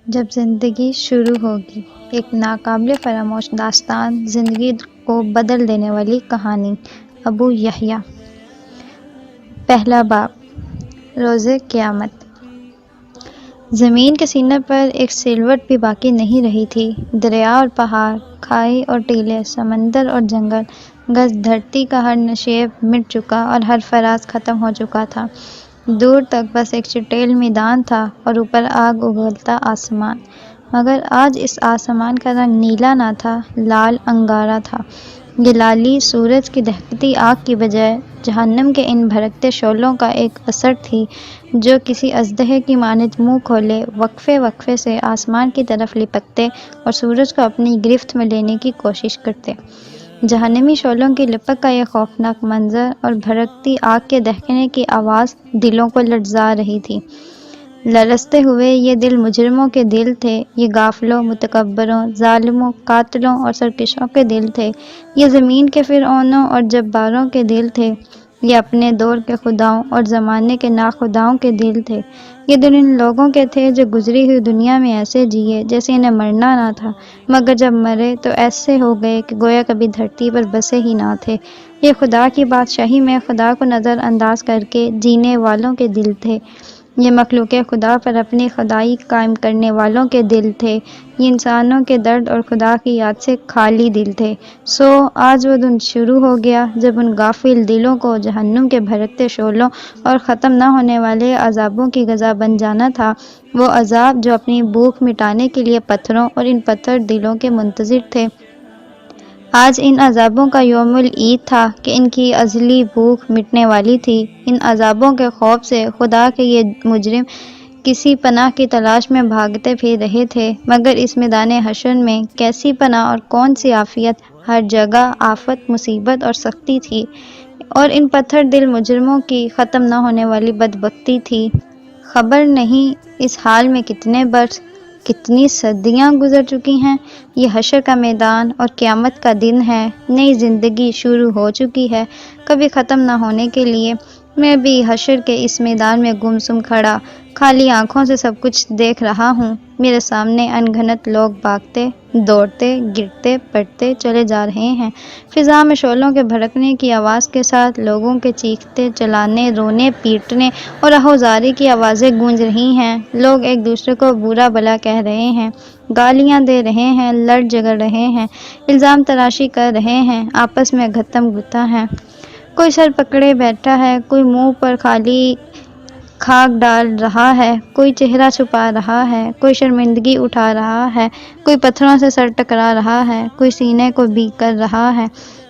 جب زندگی شروع ہوگی، ایک ناقابل فراموش داستان، زندگی کو بدل دینے والی کہانی۔ ابو یحییٰ۔ پہلا باب، روز قیامت۔ زمین کے سینے پر ایک سلوٹ بھی باقی نہیں رہی تھی۔ دریا اور پہاڑ، کھائی اور ٹیلے، سمندر اور جنگل، گز دھرتی کا ہر نشیب مٹ چکا اور ہر فراز ختم ہو چکا تھا۔ دور تک بس ایک چٹیل میدان تھا اور اوپر آگ اگلتا آسمان، مگر آج اس آسمان کا رنگ نیلا نہ تھا، لال انگارہ تھا۔ یہ لالی سورج کی دہکتی آگ کی بجائے جہنم کے ان بھڑکتے شعلوں کا ایک اثر تھی جو کسی اژدہے کی مانند منہ کھولے وقفے وقفے سے آسمان کی طرف لپکتے اور سورج کو اپنی گرفت میں لینے کی کوشش کرتے۔ جہنمی شعلوں کی لپٹ کا یہ خوفناک منظر اور بھڑکتی آگ کے دہکنے کی آواز دلوں کو لرزا رہی تھی۔ لرزتے ہوئے یہ دل مجرموں کے دل تھے، یہ غافلوں، متکبروں، ظالموں، قاتلوں اور سرکشوں کے دل تھے، یہ زمین کے فرعونوں اور جباروں کے دل تھے، یہ اپنے دور کے خداؤں اور زمانے کے ناخداؤں کے دل تھے۔ یہ دل ان لوگوں کے تھے جو گزری ہوئی دنیا میں ایسے جیے جیسے انہیں مرنا نہ تھا، مگر جب مرے تو ایسے ہو گئے کہ گویا کبھی دھرتی پر بسے ہی نہ تھے۔ یہ خدا کی بادشاہی میں خدا کو نظر انداز کر کے جینے والوں کے دل تھے، یہ مخلوق خدا پر اپنی خدائی قائم کرنے والوں کے دل تھے، یہ انسانوں کے درد اور خدا کی یاد سے خالی دل تھے۔ سو آج وہ دن شروع ہو گیا جب ان غافل دلوں کو جہنم کے بھڑکتے شعلوں اور ختم نہ ہونے والے عذابوں کی غذا بن جانا تھا، وہ عذاب جو اپنی بھوک مٹانے کے لیے پتھروں اور ان پتھر دلوں کے منتظر تھے۔ آج ان عذابوں کا یوم العید تھا کہ ان کی ازلی بھوک مٹنے والی تھی۔ ان عذابوں کے خوف سے خدا کے یہ مجرم کسی پناہ کی تلاش میں بھاگتے پھر رہے تھے، مگر اس میدان حشر میں کیسی پناہ اور کون سی عافیت! ہر جگہ آفت، مصیبت اور سختی تھی، اور ان پتھر دل مجرموں کی ختم نہ ہونے والی بدبختی تھی۔ خبر نہیں اس حال میں کتنے برس، کتنی صدیاں گزر چکی ہیں۔ یہ حشر کا میدان اور قیامت کا دن ہے، نئی زندگی شروع ہو چکی ہے، کبھی ختم نہ ہونے کے لیے۔ میں بھی حشر کے اس میدان میں گمسم کھڑا، خالی آنکھوں سے سب کچھ دیکھ رہا ہوں۔ میرے سامنے ان گنت لوگ بھاگتے، دوڑتے، گرتے پڑتے چلے جا رہے ہیں۔ فضا میں شعلوں کے بھڑکنے کی آواز کے ساتھ لوگوں کے چیختے، چلانے، رونے، پیٹنے اور آہوزاری کی آوازیں گونج رہی ہیں۔ لوگ ایک دوسرے کو برا بھلا کہہ رہے ہیں، گالیاں دے رہے ہیں، لڑ جھگڑ رہے ہیں، الزام تراشی کر رہے ہیں، آپس میں گھتم گھتا ہیں۔ کوئی سر پکڑے بیٹھا ہے، کوئی منہ پر خالی خاک ڈال رہا ہے، کوئی چہرہ چھپا رہا ہے، کوئی شرمندگی اٹھا رہا ہے، کوئی پتھروں سے سر ٹکرا رہا ہے، کوئی سینے کو بھیگ کر رہا ہے،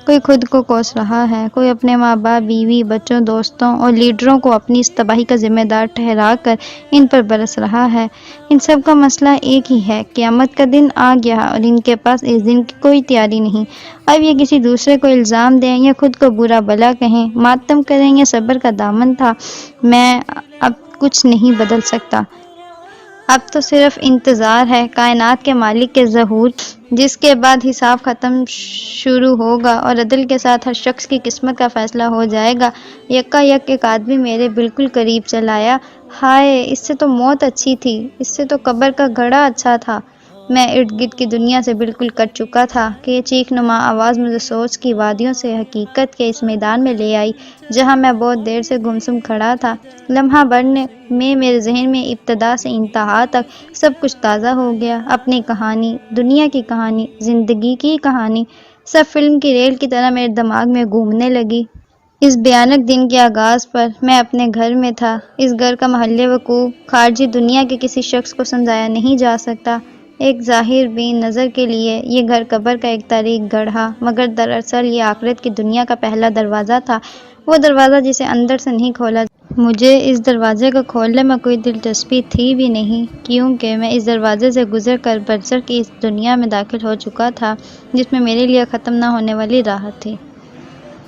کوئی خود کو کوس رہا ہے، کوئی اپنے ماں باپ، بیوی، بچوں، دوستوں اور لیڈروں کو اپنی اس تباہی کا ذمہ دار ٹھہرا کر ان پر برس رہا ہے۔ ان سب کا مسئلہ ایک ہی ہے، قیامت کا دن آ گیا اور ان کے پاس اس دن کی کوئی تیاری نہیں۔ اب یہ کسی دوسرے کو الزام دیں یا خود کو برا بھلا کہیں، ماتم کریں یا صبر کا دامن تھا، میں اب کچھ نہیں بدل سکتا۔ اب تو صرف انتظار ہے کائنات کے مالک کے ظہور، جس کے بعد حساب ختم شروع ہوگا اور عدل کے ساتھ ہر شخص کی قسمت کا فیصلہ ہو جائے گا۔ یکا یک ایک آدمی میرے بالکل قریب چل آیا۔ ہائے، اس سے تو موت اچھی تھی، اس سے تو قبر کا گڑھا اچھا تھا۔ میں ارد گرد کی دنیا سے بالکل کٹ چکا تھا کہ یہ چیخ نما آواز مجھے سوچ کی وادیوں سے حقیقت کے اس میدان میں لے آئی جہاں میں بہت دیر سے گمسم کھڑا تھا۔ لمحہ بھر میں میرے ذہن میں ابتدا سے انتہا تک سب کچھ تازہ ہو گیا۔ اپنی کہانی، دنیا کی کہانی، زندگی کی کہانی، سب فلم کی ریل کی طرح میرے دماغ میں گھومنے لگی۔ اس بھیانک دن کے آغاز پر میں اپنے گھر میں تھا۔ اس گھر کا محل وقوع خارجی دنیا کے کسی شخص کو سمجھایا نہیں جا سکتا۔ ایک ظاہر بین نظر کے لیے یہ گھر قبر کا ایک تاریک گڑھا، مگر دراصل یہ آخرت کی دنیا کا پہلا دروازہ تھا، وہ دروازہ جسے اندر سے نہیں کھولا۔ مجھے اس دروازے کو کھولنے میں کوئی دلچسپی تھی بھی نہیں، کیونکہ میں اس دروازے سے گزر کر برزخ کی اس دنیا میں داخل ہو چکا تھا جس میں میرے لیے ختم نہ ہونے والی راحت تھی۔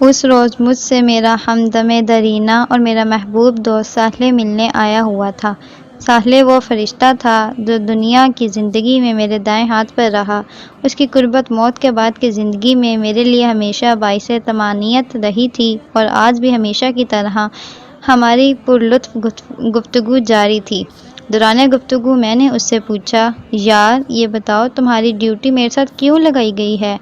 اس روز مجھ سے میرا ہمدم درینہ اور میرا محبوب دوست صالح ملنے آیا ہوا تھا۔ صالح وہ فرشتہ تھا جو دنیا کی زندگی میں میرے دائیں ہاتھ پر رہا۔ اس کی قربت موت کے بعد کی زندگی میں میرے لیے ہمیشہ باعث طمانینت رہی تھی، اور آج بھی ہمیشہ کی طرح ہماری پرلطف گفتگو جاری تھی۔ دوران گفتگو میں نے اس سے پوچھا، یار یہ بتاؤ تمہاری ڈیوٹی میرے ساتھ کیوں لگائی گئی ہے؟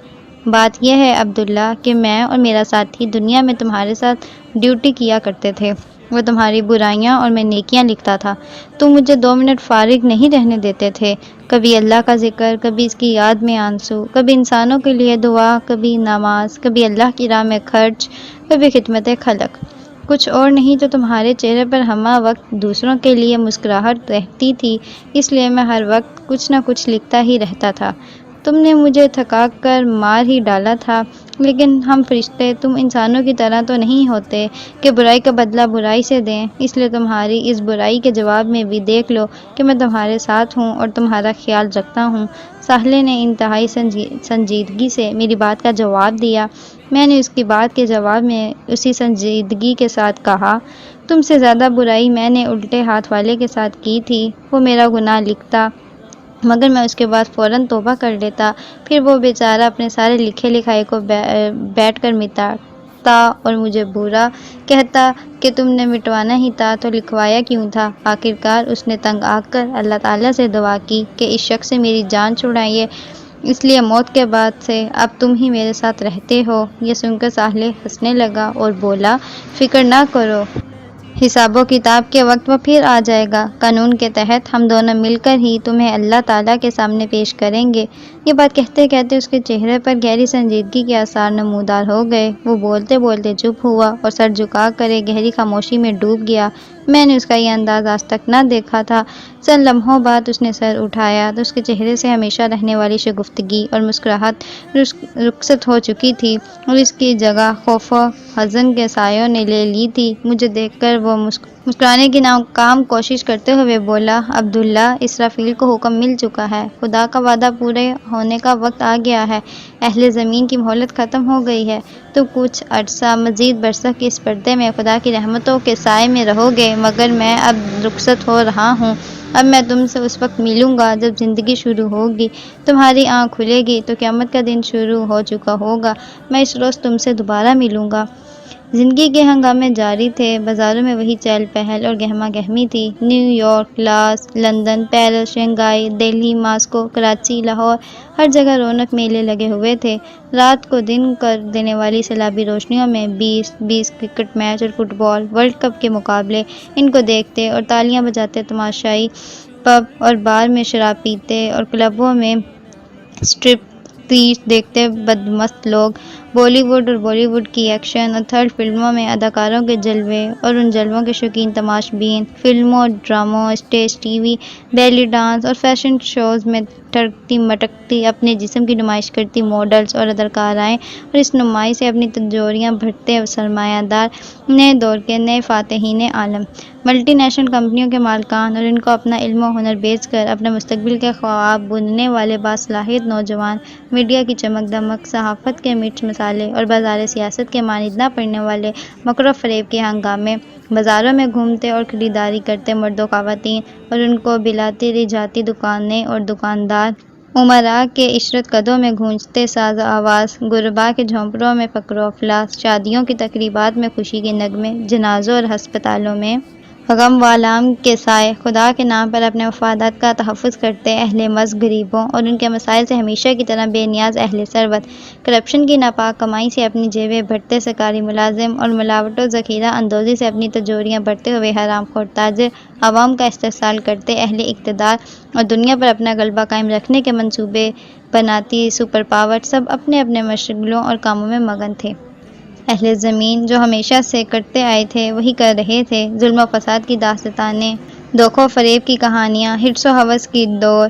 بات یہ ہے عبداللہ کہ میں اور میرا ساتھی دنیا میں تمہارے ساتھ ڈیوٹی کیا کرتے تھے، وہ تمہاری برائیاں اور میں نیکیاں لکھتا تھا، تم مجھے 2 منٹ فارغ نہیں رہنے دیتے تھے، کبھی اللہ کا ذکر، کبھی اس کی یاد میں آنسو، کبھی انسانوں کے لیے دعا، کبھی نماز، کبھی اللہ کی راہ میں خرچ، کبھی خدمت خلق، کچھ اور نہیں تو تمہارے چہرے پر ہمہ وقت دوسروں کے لیے مسکراہٹ رہتی تھی، اس لیے میں ہر وقت کچھ نہ کچھ لکھتا ہی رہتا تھا۔ تم نے مجھے تھکا کر مار ہی ڈالا تھا، لیکن ہم فرشتے تم انسانوں کی طرح تو نہیں ہوتے کہ برائی کا بدلہ برائی سے دیں، اس لیے تمہاری اس برائی کے جواب میں بھی دیکھ لو کہ میں تمہارے ساتھ ہوں اور تمہارا خیال رکھتا ہوں۔ ساحلے نے انتہائی سنجیدگی سے میری بات کا جواب دیا۔ میں نے اس کی بات کے جواب میں اسی سنجیدگی کے ساتھ کہا، تم سے زیادہ برائی میں نے الٹے ہاتھ والے کے ساتھ کی تھی، وہ میرا گناہ لکھتا مگر میں اس کے بعد فوراً توبہ کر لیتا، پھر وہ بیچارہ اپنے سارے لکھے لکھائے کو بیٹھ کر مٹاتا اور مجھے برا کہتا کہ تم نے مٹوانا ہی تھا تو لکھوایا کیوں تھا۔ آخرکار اس نے تنگ آ کر اللہ تعالیٰ سے دعا کی کہ اس شخص سے میری جان چھڑائیے، اس لیے موت کے بعد سے اب تم ہی میرے ساتھ رہتے ہو۔ یہ سن کر ساحل ہنسنے لگا اور بولا، فکر نہ کرو، حساب و کتاب کے وقت وہ پھر آ جائے گا، قانون کے تحت ہم دونوں مل کر ہی تمہیں اللہ تعالیٰ کے سامنے پیش کریں گے۔ یہ بات کہتے کہتے اس کے چہرے پر گہری سنجیدگی کے آثار نمودار ہو گئے، وہ بولتے بولتے چپ ہوا اور سر جھکا کر ایک گہری خاموشی میں ڈوب گیا۔ میں نے اس کا یہ انداز آج تک نہ دیکھا تھا۔ چند لمحوں بعد اس نے سر اٹھایا تو اس کے چہرے سے ہمیشہ رہنے والی شگفتگی اور مسکراہٹ رخصت ہو چکی تھی اور اس کی جگہ خوف و حزن کے سایوں نے لے لی تھی۔ مجھے دیکھ کر وہ مسکرانے کی ناکام کوشش کرتے ہوئے بولا، عبداللہ، اسرافیل کو حکم مل چکا ہے، خدا کا وعدہ پورے ہونے کا وقت آ گیا ہے، اہل زمین کی مہلت ختم ہو گئی ہے، تو کچھ عرصہ مزید برزخ اس پردے میں خدا کی رحمتوں کے سائے میں رہو گے، مگر میں اب رخصت ہو رہا ہوں۔ اب میں تم سے اس وقت ملوں گا جب زندگی شروع ہوگی، تمہاری آنکھ کھلے گی تو قیامت کا دن شروع ہو چکا ہوگا، میں اس روز تم سے دوبارہ ملوں گا۔ زندگی کے ہنگامے جاری تھے، بازاروں میں وہی چہل پہل اور گہما گہمی تھی۔ New York, Los, London, Paris, Shanghai, Delhi, Moscow, Karachi, Lahore, ہر جگہ رونق میلے لگے ہوئے تھے۔ رات کو دن کر دینے والی سیلابی روشنیوں میں 20 کرکٹ میچ اور فٹ بال ورلڈ کپ کے مقابلے، ان کو دیکھتے اور تالیاں بجاتے تماشائی، پب اور بار میں شراب پیتے اور کلبوں میں اسٹرپ تیز دیکھتے بدمست لوگ، بالی ووڈ اور بالی ووڈ کی ایکشن اور تھرڈ فلموں میں اداکاروں کے جلوے اور ان جلووں کے شوقین تماشبین، فلموں، ڈراموں، stage, T V, belly dance اور فیشن شوز میں ٹھڑکتی مٹکتی اپنے جسم کی نمائش کرتی ماڈلز اور اداکارائیں، اور اس نمائش سے اپنی تجوریاں بھرتے سرمایہ دار، نئے دور کے نئے فاتحین عالم، ملٹی نیشنل کمپنیوں کے مالکان اور ان کو اپنا علم و ہنر بیچ کر اپنے مستقبل کے خواب بننے والے باصلاحیت نوجوان، میڈیا کی چمک دمک، صحافت کے مرچ مسالے اور بازار سیاست کے مانند نہ پڑنے والے مکر و فریب کے ہنگامے، بازاروں میں گھومتے اور خریداری کرتے مرد و خواتین اور ان کو بلاتی رجاتی دکانیں اور دکاندار، امراء کے عشرت قدوں میں گونجتے ساز و آواز، غربا کے جھونپڑوں میں فقر و افلاس، شادیوں کی تقریبات میں خوشی کے نغمے، جنازوں اور ہسپتالوں میں غم و آلام کے سائے، خدا کے نام پر اپنے مفادات کا تحفظ کرتے اہل مذہب غریبوں اور ان کے مسائل سے ہمیشہ کی طرح بے نیاز اہل ثروت، کرپشن کی ناپاک کمائی سے اپنی جیبیں بھرتے سرکاری ملازم اور ملاوٹ و ذخیرہ اندوزی سے اپنی تجوریاں بھرتے ہوئے حرام خور تاجر، عوام کا استحصال کرتے اہل اقتدار اور دنیا پر اپنا غلبہ قائم رکھنے کے منصوبے بناتی سپر پاور، سب اپنے اپنے مشغلوں اور کاموں میں مگن تھے۔ اہل زمین جو ہمیشہ سے کرتے آئے تھے وہی کر رہے تھے، ظلم و فساد کی داستانیں، دھوکہ و فریب کی کہانیاں، حرص و ہوس کی دوڑ،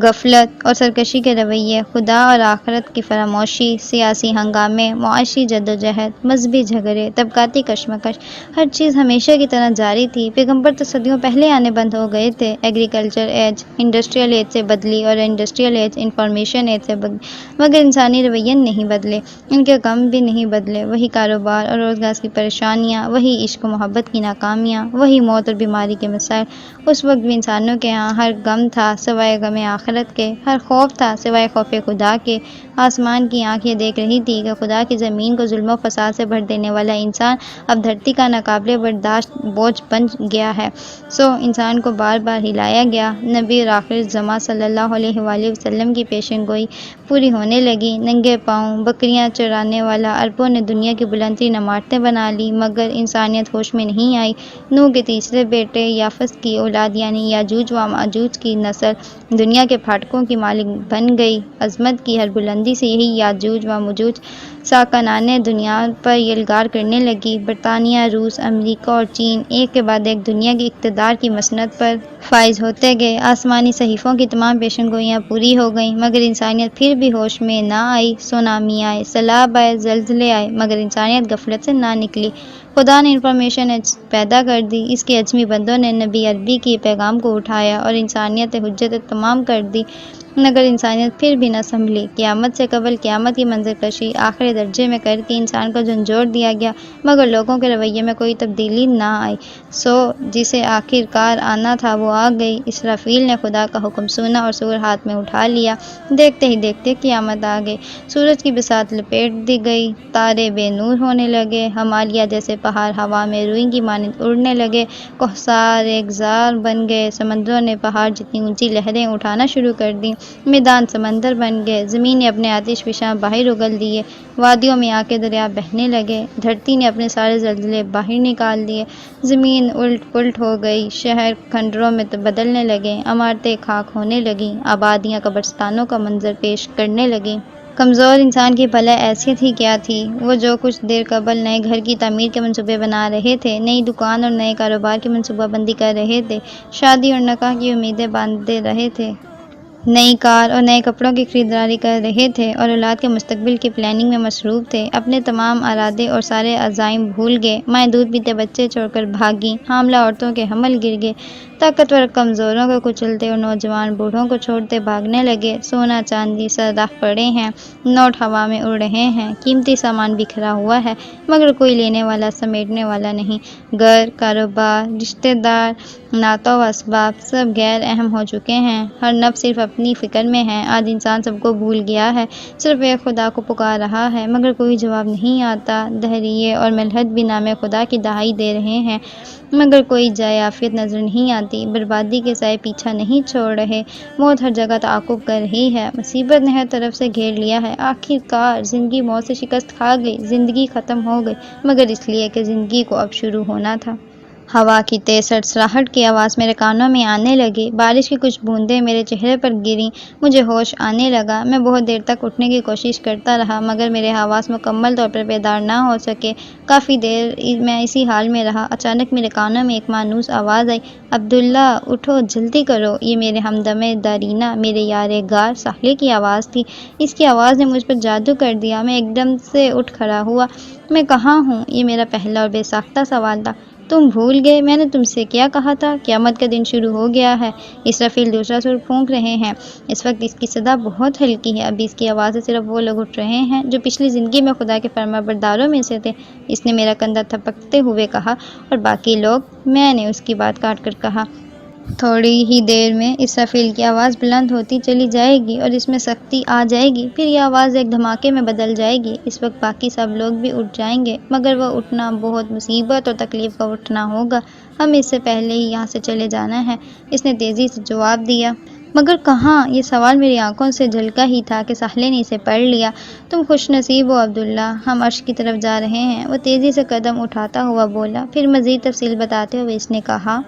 غفلت اور سرکشی کے رویے، خدا اور آخرت کی فراموشی، سیاسی ہنگامے، معاشی جدوجہد، مذہبی جھگڑے، طبقاتی کشمکش، ہر چیز ہمیشہ کی طرح جاری تھی۔ پیغمبر تو صدیوں پہلے آنے بند ہو گئے تھے، ایگریکلچر ایج انڈسٹریل ایج سے بدلی اور انڈسٹریل ایج انفارمیشن ایج سے بدلی، مگر انسانی رویے نہیں بدلے، ان کے غم بھی نہیں بدلے، وہی کاروبار اور روزگار کی پریشانیاں، وہی عشق و محبت کی ناکامیاں، وہی موت اور بیماری کے مسائل۔ اس وقت بھی انسانوں کے ہاں ہر غم تھا سوائے غم آخرت کے، ہر خوف تھا سوائے خوف خدا کے، آسمان کی آنکھیں دیکھ رہی تھی کہ خدا کی زمین کو ظلم و فساد سے بھر دینے والا انسان اب دھرتی کا ناقابل برداشت بوجھ بن گیا ہے۔ سو انسان کو بار بار ہلایا گیا۔ نبی اور آخر زماں صلی اللہ علیہ وآلہ وسلم کی پیشن گوئی پوری ہونے لگی۔ ننگے پاؤں بکریاں چرانے والا عربوں نے دنیا کی بلند ترین عمارتیں بنا لی، مگر انسانیت ہوش میں نہیں آئی۔ نوح کے تیسرے بیٹے یافس کی اولاد یعنی یاجوج و ماجوج کی نسل دنیا کے پھاٹکوں کی مالک بن گئی۔ عظمت کی ہر بلندی سے یہی یاجوج و ماجوج ساکنان دنیا پر یلغار کرنے لگی۔ برطانیہ، روس، امریکہ اور چین ایک کے بعد ایک دنیا کی اقتدار کی مسند پر فائز ہوتے گئے۔ آسمانی صحیفوں کی تمام پیشن گوئیاں پوری ہو گئیں، مگر انسانیت پھر بھی ہوش میں نہ آئی۔ سونامی آئے، سیلاب آئے، زلزلے آئے، مگر انسانیت غفلت سے نہ نکلی۔ خدا نے انفارمیشن ایج پیدا کر دی۔ اس کے اجمی بندوں نے نبی عربی کے پیغام کو اٹھایا اور انسانیت حجت تمام کر دی، مگر انسانیت پھر بھی نہ سنبھلی۔ قیامت سے قبل قیامت کی منظر کشی آخری درجے میں کر کے انسان کو جھنجھوڑ دیا گیا، مگر لوگوں کے رویے میں کوئی تبدیلی نہ آئی۔ سو جسے آخر کار آنا تھا وہ آ گئی۔ اسرافیل نے خدا کا حکم سنا اور سور ہاتھ میں اٹھا لیا۔ دیکھتے ہی دیکھتے قیامت آ گئی۔ سورج کی بساط لپیٹ دی گئی، تارے بے نور ہونے لگے، ہمالیہ جیسے پہاڑ ہوا میں روئی کی مانند اڑنے لگے، کوہسار ریگزار بن گئے، سمندروں نے پہاڑ جتنی اونچی لہریں اٹھانا شروع کر دیں، میدان سمندر بن گئے، زمین نے اپنے آتش فشاں باہر اگل دیے، وادیوں میں آ کے دریا بہنے لگے، دھرتی نے اپنے سارے زلزلے باہر نکال دیے، زمین الٹ پلٹ ہو گئی، شہر کھنڈروں میں بدلنے لگے، عمارتیں خاک ہونے لگیں، آبادیاں قبرستانوں کا منظر پیش کرنے لگیں۔ کمزور انسان کی بھلا حیثیت ہی کیا تھی؟ وہ جو کچھ دیر قبل نئے گھر کی تعمیر کے منصوبے بنا رہے تھے، نئی دکان اور نئے کاروبار کی منصوبہ بندی کر رہے تھے، شادی اور نکاح کی امیدیں باندھے رہے تھے، نئی کار اور نئے کپڑوں کی خریداری کر رہے تھے اور اولاد کے مستقبل کی پلاننگ میں مصروف تھے، اپنے تمام ارادے اور سارے عزائم بھول گئے۔ مائیں دودھ پیتے بچے چھوڑ کر بھاگیں، حاملہ عورتوں کے حمل گر گئے، طاقتور کمزوروں کو کچلتے اور نوجوان بوڑھوں کو چھوڑتے بھاگنے لگے، سونا چاندی سرراہ پڑے ہیں، نوٹ ہوا میں اڑ رہے ہیں، قیمتی سامان بکھرا ہوا ہے، مگر کوئی لینے والا سمیٹنے والا نہیں، گھر، کاروبار، رشتہ دار، نعتوں و اسباب سب غیر اہم ہو چکے ہیں، ہر نفس صرف اپنی فکر میں ہے۔ آج انسان سب کو بھول گیا ہے، صرف ایک خدا کو پکار رہا ہے، مگر کوئی جواب نہیں آتا، دہریے اور ملحد بھی نام خدا کی دہائی دے رہے ہیں، مگر کوئی جائے عافیت نظر نہیں آتی، بربادی کے سائے پیچھا نہیں چھوڑ رہے، موت ہر جگہ تعاقب کر رہی ہے، مصیبت نے ہر طرف سے گھیر لیا ہے، آخر کار زندگی موت سے شکست کھا گئی، زندگی ختم ہو گئی، مگر اس لیے کہ زندگی کو اب شروع ہونا تھا۔ ہوا کی تیز سرسراہٹ کی آواز میرے کانوں میں آنے لگی، بارش کی کچھ بوندیں میرے چہرے پر گریں، مجھے ہوش آنے لگا، میں بہت دیر تک اٹھنے کی کوشش کرتا رہا، مگر میرے حواس مکمل طور پر بیدار نہ ہو سکے، کافی دیر میں اسی حال میں رہا، اچانک میرے کانوں میں ایک مانوس آواز آئی، عبداللہ اٹھو جلدی کرو، یہ میرے ہمدم دارینہ، میرے یار غار ساحلے کی آواز تھی، اس کی آواز نے مجھ پر جادو کر دیا، میں ایک دم سے اٹھ کھڑا ہوا، میں کہاں ہوں؟ یہ میرا پہلا اور بے ساختہ سوال تھا۔ تم بھول گئے میں نے تم سے کیا کہا تھا؟ قیامت کا دن شروع ہو گیا ہے۔ اسرافیل دوسرا سور پھونک رہے ہیں، اس وقت اس کی صدا بہت ہلکی ہے، ابھی اس کی آواز سے صرف وہ لوگ اٹھ رہے ہیں جو پچھلی زندگی میں خدا کے فرمانبرداروں میں سے تھے۔ اس نے میرا کندھا تھپکتے ہوئے کہا، اور باقی لوگ؟ میں نے اس کی بات کاٹ کر کہا۔ تھوڑی ہی دیر میں اسرافیل کی آواز بلند ہوتی چلی جائے گی اور اس میں سختی آ جائے گی، پھر یہ آواز ایک دھماکے میں بدل جائے گی، اس وقت باقی سب لوگ بھی اٹھ جائیں گے، مگر وہ اٹھنا بہت مصیبت اور تکلیف کا اٹھنا ہوگا، ہمیں اس سے پہلے ہی یہاں سے چلے جانا ہے، اس نے تیزی سے جواب دیا۔ مگر کہاں؟ یہ سوال میری آنکھوں سے جھلکا ہی تھا کہ ساحلے نے اسے پڑھ لیا۔ تم خوش نصیب ہو عبداللہ، ہم عرش کی طرف جا رہے ہیں، وہ تیزی سے قدم اٹھاتا ہوا بولا، پھر مزید تفصیل بتاتے ہوئے اس نے کہا،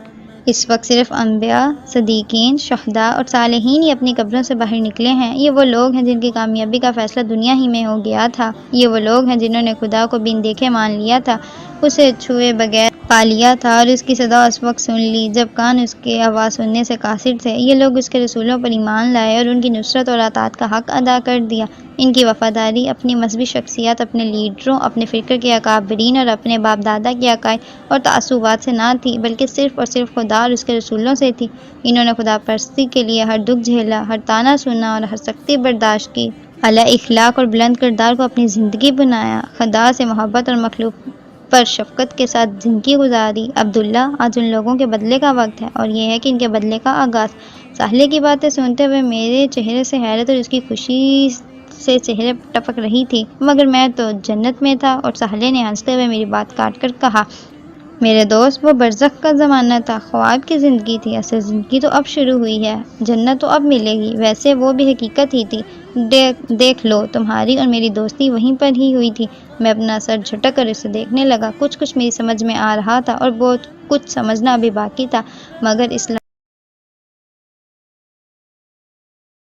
اس وقت صرف انبیاء، صدیقین، شہداء اور صالحین ہی اپنی قبروں سے باہر نکلے ہیں، یہ وہ لوگ ہیں جن کی کامیابی کا فیصلہ دنیا ہی میں ہو گیا تھا، یہ وہ لوگ ہیں جنہوں نے خدا کو بن دیکھے مان لیا تھا، اسے چھوئے بغیر پا لیا تھا اور اس کی صدا اس وقت سن لی جب کان اس کی آواز سننے سے قاصر تھے، یہ لوگ اس کے رسولوں پر ایمان لائے اور ان کی نصرت اور اطاعت کا حق ادا کر دیا، ان کی وفاداری اپنی مذہبی شخصیات، اپنے لیڈروں، اپنے فرقے کے اکابرین اور اپنے باپ دادا کے عقائد اور تعصبات سے نہ تھی، بلکہ صرف اور صرف خدا اور اس کے رسولوں سے تھی، انہوں نے خدا پرستی کے لیے ہر دکھ جھیلا، ہر طعنہ سنا اور ہر سختی برداشت کی، اعلیٰ اخلاق اور بلند کردار کو اپنی زندگی بنایا، خدا سے محبت اور مخلوق پر شفقت کے ساتھ زندگی گزاری۔ عبداللہ، آج ان لوگوں کے بدلے کا وقت ہے، اور یہ ہے کہ ان کے بدلے کا آغاز۔ ساحلے کی باتیں سنتے ہوئے میرے چہرے سے حیرت اور اس کی خوشی سے چہرے پر ٹپک رہی تھی، مگر میں تو جنت میں تھا۔ اور سہیلے نے ہنستے ہوئے میری بات کاٹ کر کہا، میرے دوست، وہ برزخ کا زمانہ تھا، خواب کی زندگی تھی، اصل زندگی تو اب شروع ہوئی ہے، جنت تو اب ملے گی۔ ویسے وہ بھی حقیقت ہی تھی، دیکھ لو، تمہاری اور میری دوستی وہیں پر ہی ہوئی تھی۔ میں اپنا سر جھٹک کر اسے دیکھنے لگا، کچھ میری سمجھ میں آ رہا تھا اور بہت کچھ سمجھنا ابھی باقی تھا، مگر اس